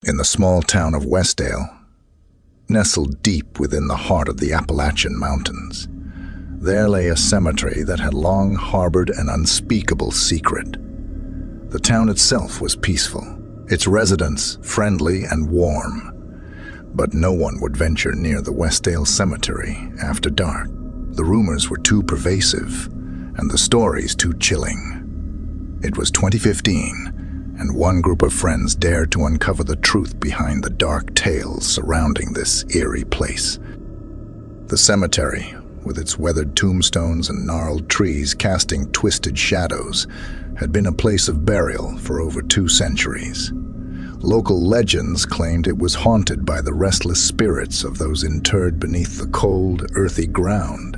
In the small town of Westdale, nestled deep within the heart of the Appalachian Mountains, there lay a cemetery that had long harbored an unspeakable secret. The town itself was peaceful, its residents friendly and warm, but no one would venture near the Westdale Cemetery after dark. The rumors were too pervasive, and the stories too chilling. It was 2015, and one group of friends dared to uncover the truth behind the dark tales surrounding this eerie place. The cemetery, with its weathered tombstones and gnarled trees casting twisted shadows, had been a place of burial for over 2 centuries. Local legends claimed it was haunted by the restless spirits of those interred beneath the cold, earthy ground.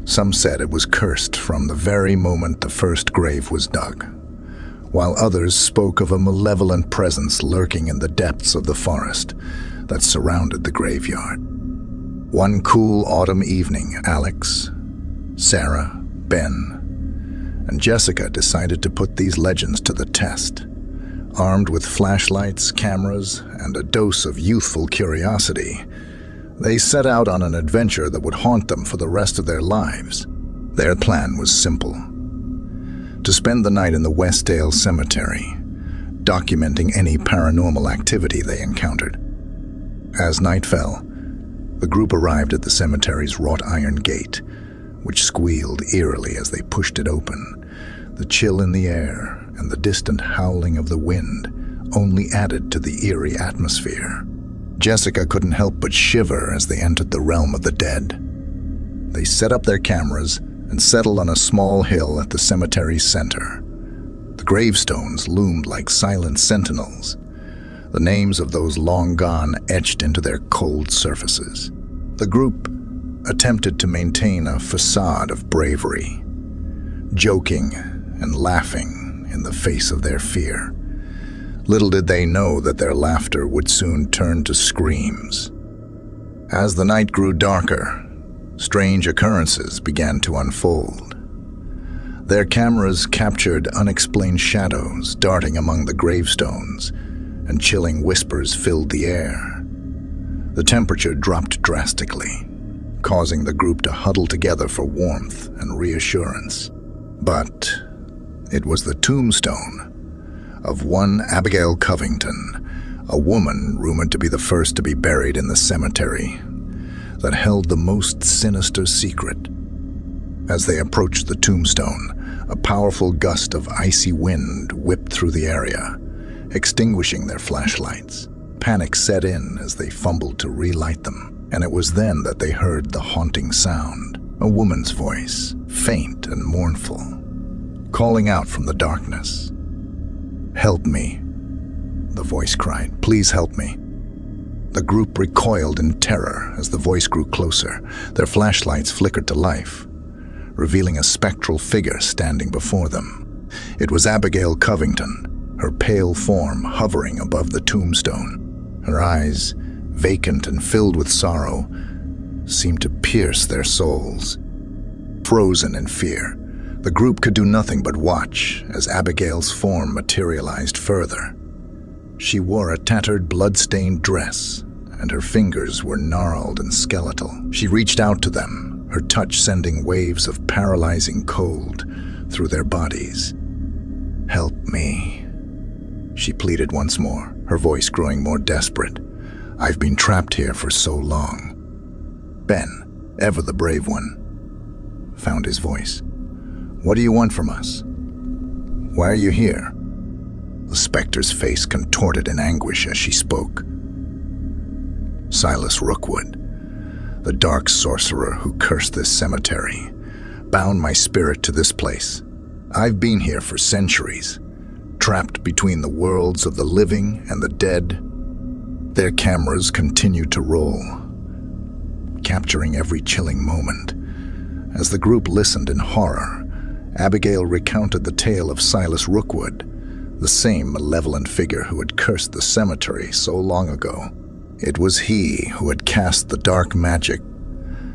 Some said it was cursed from the very moment the first grave was dug, while others spoke of a malevolent presence lurking in the depths of the forest that surrounded the graveyard. One cool autumn evening, Alex, Sarah, Ben, and Jessica decided to put these legends to the test. Armed with flashlights, cameras, and a dose of youthful curiosity, they set out on an adventure that would haunt them for the rest of their lives. Their plan was simple: to spend the night in the Westdale Cemetery, documenting any paranormal activity they encountered. As night fell, the group arrived at the cemetery's wrought iron gate, which squealed eerily as they pushed it open. The chill in the air and the distant howling of the wind only added to the eerie atmosphere. Jessica couldn't help but shiver as they entered the realm of the dead. They set up their cameras and settled on a small hill at the cemetery's center. The gravestones loomed like silent sentinels, the names of those long gone etched into their cold surfaces. The group attempted to maintain a facade of bravery, joking and laughing in the face of their fear. Little did they know that their laughter would soon turn to screams. As the night grew darker, strange occurrences began to unfold. Their cameras captured unexplained shadows darting among the gravestones, and chilling whispers filled the air. The temperature dropped drastically, causing the group to huddle together for warmth and reassurance. But it was the tombstone of one Abigail Covington, a woman rumored to be the first to be buried in the cemetery, that held the most sinister secret. As they approached the tombstone, a powerful gust of icy wind whipped through the area, extinguishing their flashlights. Panic set in as they fumbled to relight them, and it was then that they heard the haunting sound, a woman's voice, faint and mournful, calling out from the darkness. "Help me," the voice cried. "Please help me." The group recoiled in terror as the voice grew closer. Their flashlights flickered to life, revealing a spectral figure standing before them. It was Abigail Covington, her pale form hovering above the tombstone. Her eyes, vacant and filled with sorrow, seemed to pierce their souls. Frozen in fear, the group could do nothing but watch as Abigail's form materialized further. She wore a tattered, blood-stained dress, and her fingers were gnarled and skeletal. She reached out to them, her touch sending waves of paralyzing cold through their bodies. "Help me," she pleaded once more, her voice growing more desperate. "I've been trapped here for so long." Ben, ever the brave one, found his voice. "What do you want from us? Why are you here?" The specter's face contorted in anguish as she spoke. "Silas Rookwood, the dark sorcerer who cursed this cemetery, bound my spirit to this place. I've been here for centuries, trapped between the worlds of the living and the dead." Their cameras continued to roll, capturing every chilling moment. As the group listened in horror, Abigail recounted the tale of Silas Rookwood, the same malevolent figure who had cursed the cemetery so long ago. It was he who had cast the dark magic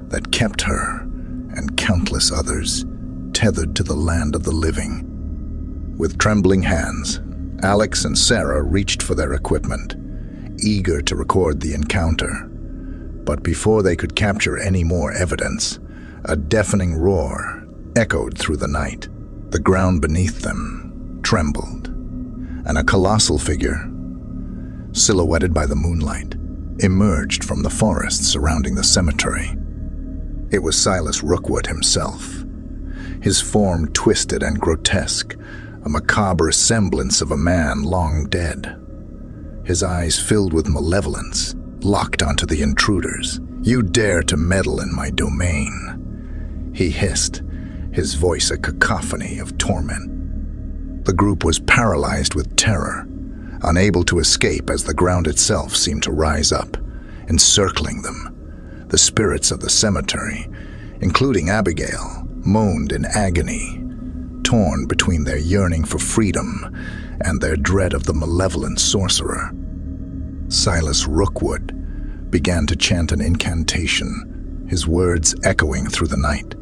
that kept her and countless others tethered to the land of the living. With trembling hands, Alex and Sarah reached for their equipment, eager to record the encounter. But before they could capture any more evidence, a deafening roar echoed through the night. The ground beneath them trembled, and a colossal figure, silhouetted by the moonlight, emerged from the forest surrounding the cemetery. It was Silas Rookwood himself, his form twisted and grotesque, a macabre semblance of a man long dead. His eyes filled with malevolence, locked onto the intruders. "You dare to meddle in my domain," he hissed, his voice a cacophony of torment. The group was paralyzed with terror, unable to escape as the ground itself seemed to rise up, encircling them. The spirits of the cemetery, including Abigail, moaned in agony, torn between their yearning for freedom and their dread of the malevolent sorcerer. Silas Rookwood began to chant an incantation, his words echoing through the night.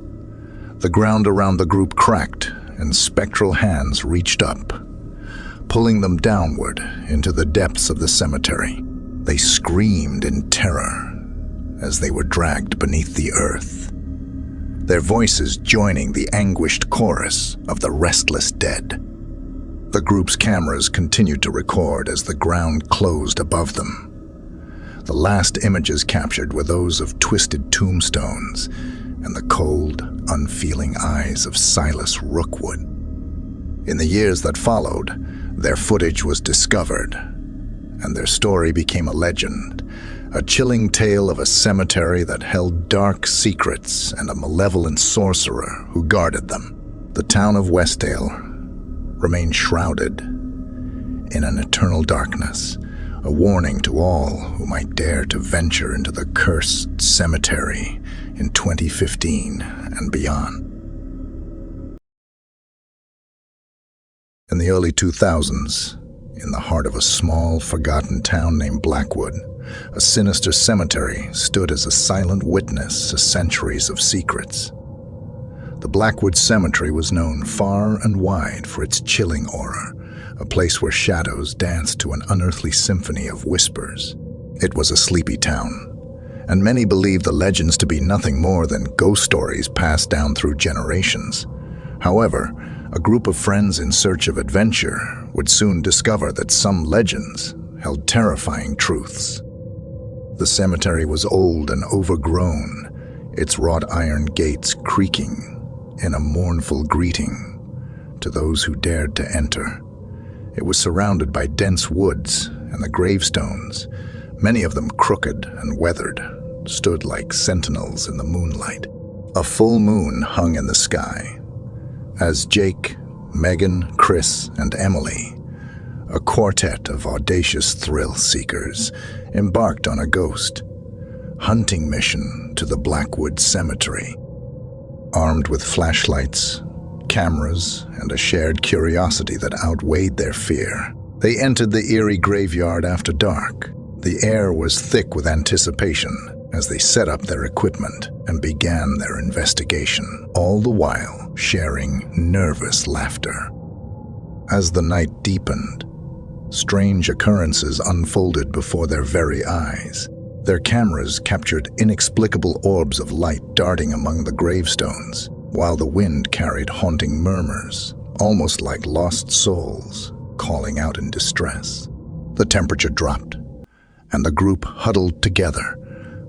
The ground around the group cracked, and spectral hands reached up, pulling them downward into the depths of the cemetery. They screamed in terror as they were dragged beneath the earth, their voices joining the anguished chorus of the restless dead. The group's cameras continued to record as the ground closed above them. The last images captured were those of twisted tombstones and the cold, unfeeling eyes of Silas Rookwood. In the years that followed, their footage was discovered, and their story became a legend, a chilling tale of a cemetery that held dark secrets and a malevolent sorcerer who guarded them. The town of Westdale remained shrouded in an eternal darkness, a warning to all who might dare to venture into the cursed cemetery in 2015 and beyond. In the early 2000s, in the heart of a small, forgotten town named Blackwood, a sinister cemetery stood as a silent witness to centuries of secrets. The Blackwood Cemetery was known far and wide for its chilling aura, a place where shadows danced to an unearthly symphony of whispers. It was a sleepy town, and many believed the legends to be nothing more than ghost stories passed down through generations. However, a group of friends in search of adventure would soon discover that some legends held terrifying truths. The cemetery was old and overgrown, its wrought iron gates creaking in a mournful greeting to those who dared to enter. It was surrounded by dense woods, and the gravestones, many of them crooked and weathered, stood like sentinels in the moonlight. A full moon hung in the sky as Jake, Megan, Chris, and Emily, a quartet of audacious thrill-seekers, embarked on a ghost hunting mission to the Blackwood Cemetery. Armed with flashlights, cameras, and a shared curiosity that outweighed their fear, they entered the eerie graveyard after dark. The air was thick with anticipation as they set up their equipment and began their investigation, all the while sharing nervous laughter. As the night deepened, strange occurrences unfolded before their very eyes. Their cameras captured inexplicable orbs of light darting among the gravestones, while the wind carried haunting murmurs, almost like lost souls calling out in distress. The temperature dropped, and the group huddled together,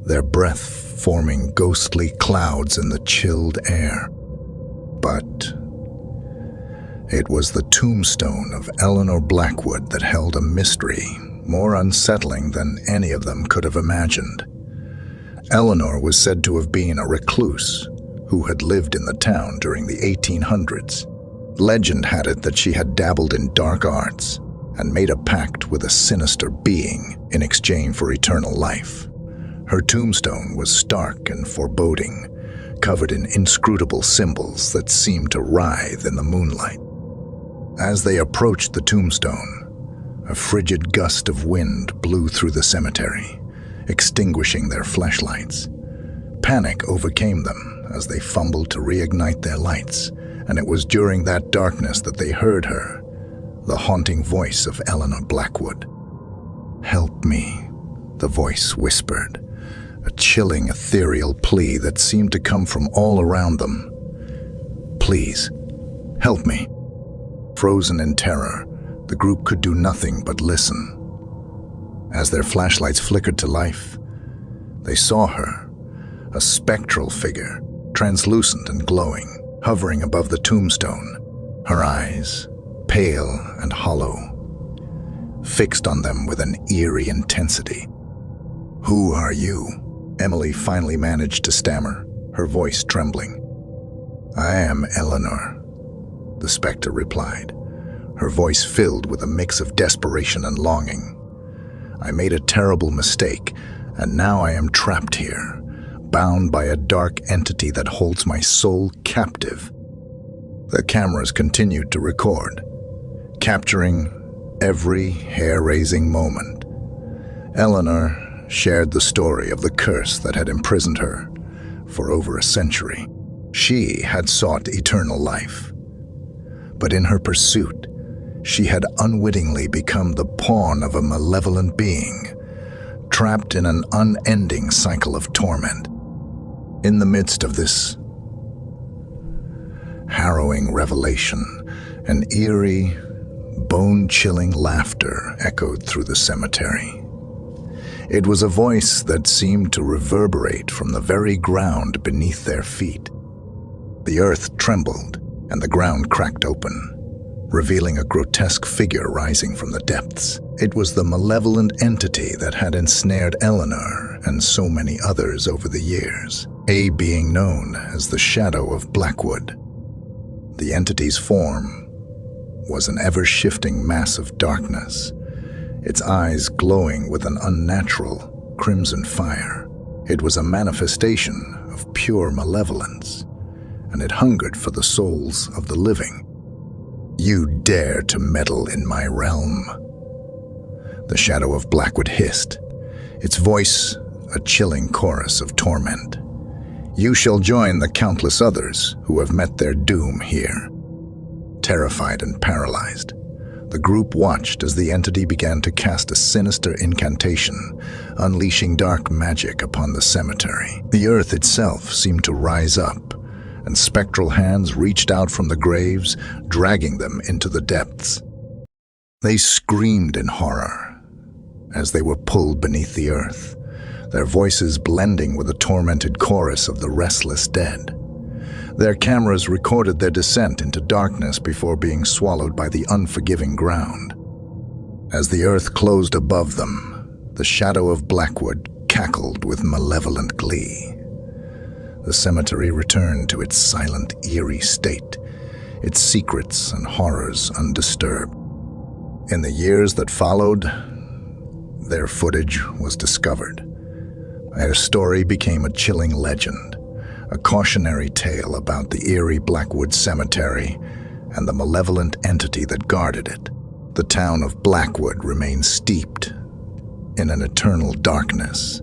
their breath forming ghostly clouds in the chilled air. But it was the tombstone of Eleanor Blackwood that held a mystery more unsettling than any of them could have imagined. Eleanor was said to have been a recluse who had lived in the town during the 1800s. Legend had it that she had dabbled in dark arts and made a pact with a sinister being in exchange for eternal life. Her tombstone was stark and foreboding, covered in inscrutable symbols that seemed to writhe in the moonlight. As they approached the tombstone, a frigid gust of wind blew through the cemetery, extinguishing their flashlights. Panic overcame them as they fumbled to reignite their lights, and it was during that darkness that they heard her, the haunting voice of Eleanor Blackwood. "Help me," the voice whispered, a chilling, ethereal plea that seemed to come from all around them. "Please, help me." Frozen in terror, the group could do nothing but listen. As their flashlights flickered to life, they saw her, a spectral figure, translucent and glowing, hovering above the tombstone, her eyes, pale and hollow, fixed on them with an eerie intensity. "Who are you?" Emily finally managed to stammer, her voice trembling. "I am Eleanor," the specter replied, her voice filled with a mix of desperation and longing. "I made a terrible mistake, and now I am trapped here, bound by a dark entity that holds my soul captive." The cameras continued to record, capturing every hair-raising moment. Eleanor shared the story of the curse that had imprisoned her for over a century. She had sought eternal life, but in her pursuit, she had unwittingly become the pawn of a malevolent being, trapped in an unending cycle of torment. In the midst of this harrowing revelation, an eerie, bone-chilling laughter echoed through the cemetery. It was a voice that seemed to reverberate from the very ground beneath their feet. The earth trembled, and the ground cracked open, revealing a grotesque figure rising from the depths. It was the malevolent entity that had ensnared Eleanor and so many others over the years, a being known as the Shadow of Blackwood. The entity's form was an ever-shifting mass of darkness, its eyes glowing with an unnatural crimson fire. It was a manifestation of pure malevolence, and it hungered for the souls of the living. "You dare to meddle in my realm," the Shadow of Blackwood hissed, its voice a chilling chorus of torment. "You shall join the countless others who have met their doom here." Terrified and paralyzed, the group watched as the entity began to cast a sinister incantation, unleashing dark magic upon the cemetery. The earth itself seemed to rise up, and spectral hands reached out from the graves, dragging them into the depths. They screamed in horror as they were pulled beneath the earth, their voices blending with the tormented chorus of the restless dead. Their cameras recorded their descent into darkness before being swallowed by the unforgiving ground. As the earth closed above them, the Shadow of Blackwood cackled with malevolent glee. The cemetery returned to its silent, eerie state, its secrets and horrors undisturbed. In the years that followed, their footage was discovered. Their story became a chilling legend, a cautionary tale about the eerie Blackwood Cemetery and the malevolent entity that guarded it. The town of Blackwood remains steeped in an eternal darkness,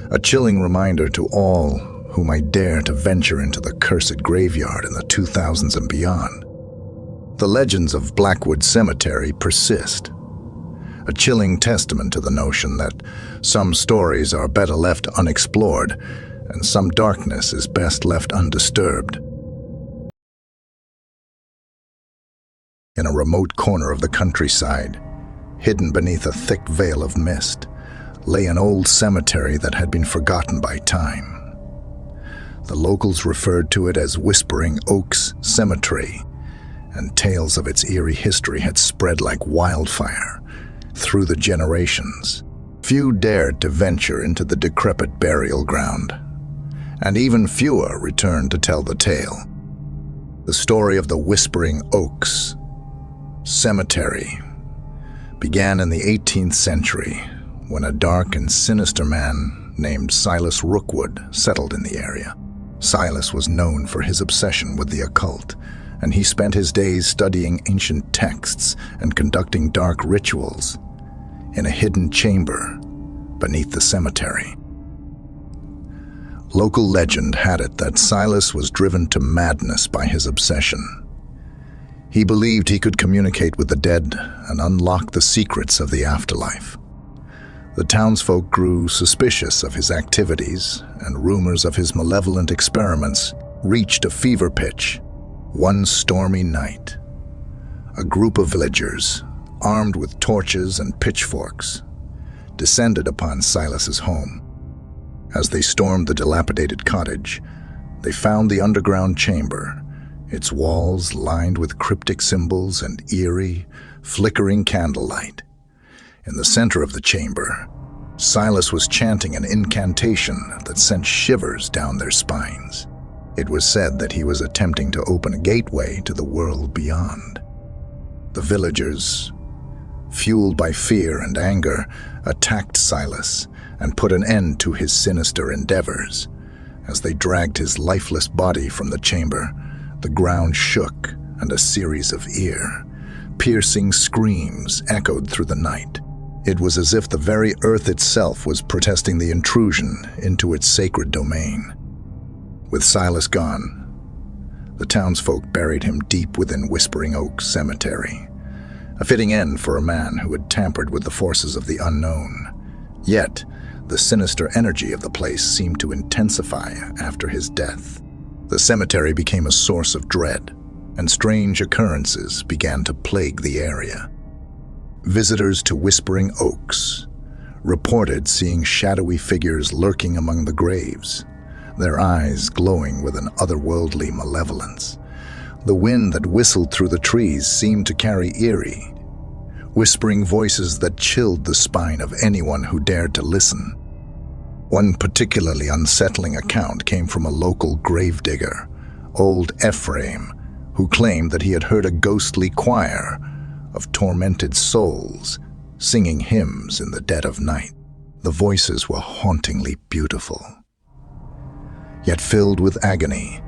a chilling reminder to all who might dare to venture into the cursed graveyard in the 2000s and beyond. The legends of Blackwood Cemetery persist, a chilling testament to the notion that some stories are better left unexplored and some darkness is best left undisturbed. In a remote corner of the countryside, hidden beneath a thick veil of mist, lay an old cemetery that had been forgotten by time. The locals referred to it as Whispering Oaks Cemetery, and tales of its eerie history had spread like wildfire through the generations. Few dared to venture into the decrepit burial ground, and even fewer returned to tell the tale. The story of the Whispering Oaks Cemetery began in the 18th century when a dark and sinister man named Silas Rookwood settled in the area. Silas was known for his obsession with the occult, and he spent his days studying ancient texts and conducting dark rituals in a hidden chamber beneath the cemetery. Local legend had it that Silas was driven to madness by his obsession. He believed he could communicate with the dead and unlock the secrets of the afterlife. The townsfolk grew suspicious of his activities, and rumors of his malevolent experiments reached a fever pitch. One stormy night, a group of villagers, armed with torches and pitchforks, descended upon Silas's home. As they stormed the dilapidated cottage, they found the underground chamber, its walls lined with cryptic symbols and eerie, flickering candlelight. In the center of the chamber, Silas was chanting an incantation that sent shivers down their spines. It was said that he was attempting to open a gateway to the world beyond. The villagers, fueled by fear and anger, attacked Silas and put an end to his sinister endeavors. As they dragged his lifeless body from the chamber, the ground shook and a series of ear-piercing screams echoed through the night. It was as if the very earth itself was protesting the intrusion into its sacred domain. With Silas gone, the townsfolk buried him deep within Whispering Oak Cemetery, a fitting end for a man who had tampered with the forces of the unknown. Yet, the sinister energy of the place seemed to intensify after his death. The cemetery became a source of dread, and strange occurrences began to plague the area. Visitors to Whispering Oaks reported seeing shadowy figures lurking among the graves, their eyes glowing with an otherworldly malevolence. The wind that whistled through the trees seemed to carry eerie, whispering voices that chilled the spine of anyone who dared to listen. One particularly unsettling account came from a local gravedigger, old Ephraim, who claimed that he had heard a ghostly choir of tormented souls singing hymns in the dead of night. The voices were hauntingly beautiful, yet filled with agony,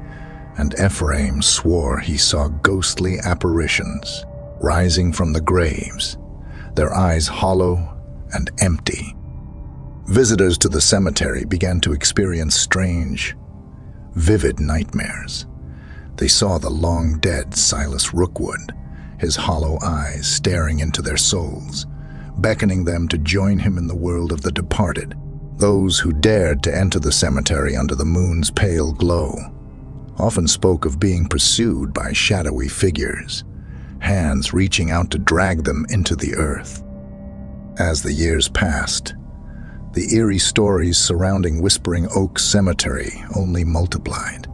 and Ephraim swore he saw ghostly apparitions rising from the graves, their eyes hollow and empty. Visitors to the cemetery began to experience strange, vivid nightmares. They saw the long-dead Silas Rookwood, his hollow eyes staring into their souls, beckoning them to join him in the world of the departed. Those who dared to enter the cemetery under the moon's pale glow often spoke of being pursued by shadowy figures, hands reaching out to drag them into the earth. As the years passed, the eerie stories surrounding Whispering Oak Cemetery only multiplied.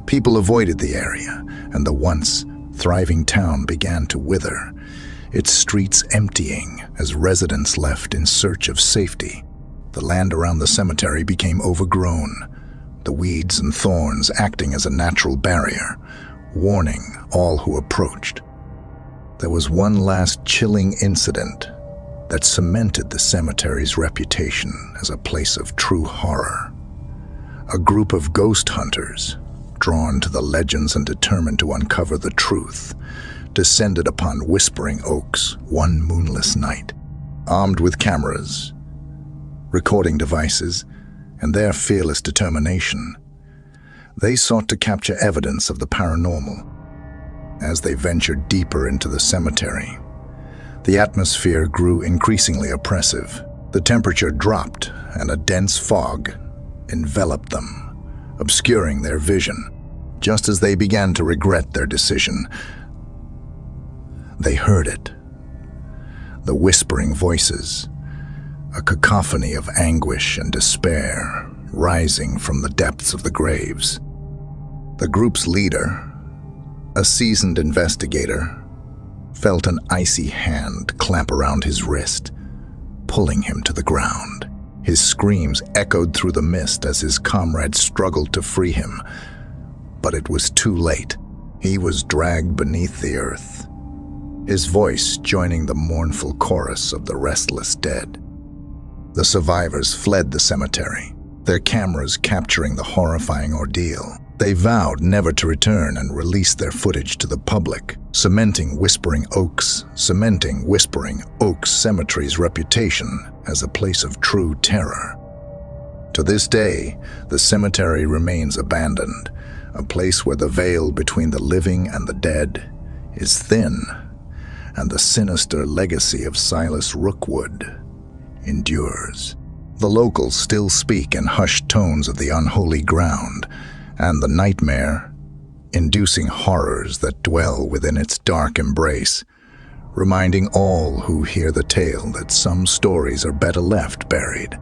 People avoided the area, and the once thriving town began to wither, its streets emptying as residents left in search of safety. The land around the cemetery became overgrown, the weeds and thorns acting as a natural barrier, warning all who approached. There was one last chilling incident that cemented the cemetery's reputation as a place of true horror. A group of ghost hunters, drawn to the legends and determined to uncover the truth, descended upon Whispering Oaks one moonless night. Armed with cameras, recording devices, and their fearless determination, they sought to capture evidence of the paranormal. As they ventured deeper into the cemetery, the atmosphere grew increasingly oppressive. The temperature dropped, and a dense fog enveloped them, obscuring their vision. Just as they began to regret their decision, they heard it. The whispering voices, a cacophony of anguish and despair rising from the depths of the graves. The group's leader, a seasoned investigator, felt an icy hand clamp around his wrist, pulling him to the ground. His screams echoed through the mist as his comrades struggled to free him, but it was too late. He was dragged beneath the earth, his voice joining the mournful chorus of the restless dead. The survivors fled the cemetery, their cameras capturing the horrifying ordeal. They vowed never to return and released their footage to the public, cementing Whispering Oaks Cemetery's reputation as a place of true terror. To this day, the cemetery remains abandoned, a place where the veil between the living and the dead is thin, and the sinister legacy of Silas Rookwood endures. The locals still speak in hushed tones of the unholy ground and the nightmare-inducing horrors that dwell within its dark embrace, reminding all who hear the tale that some stories are better left buried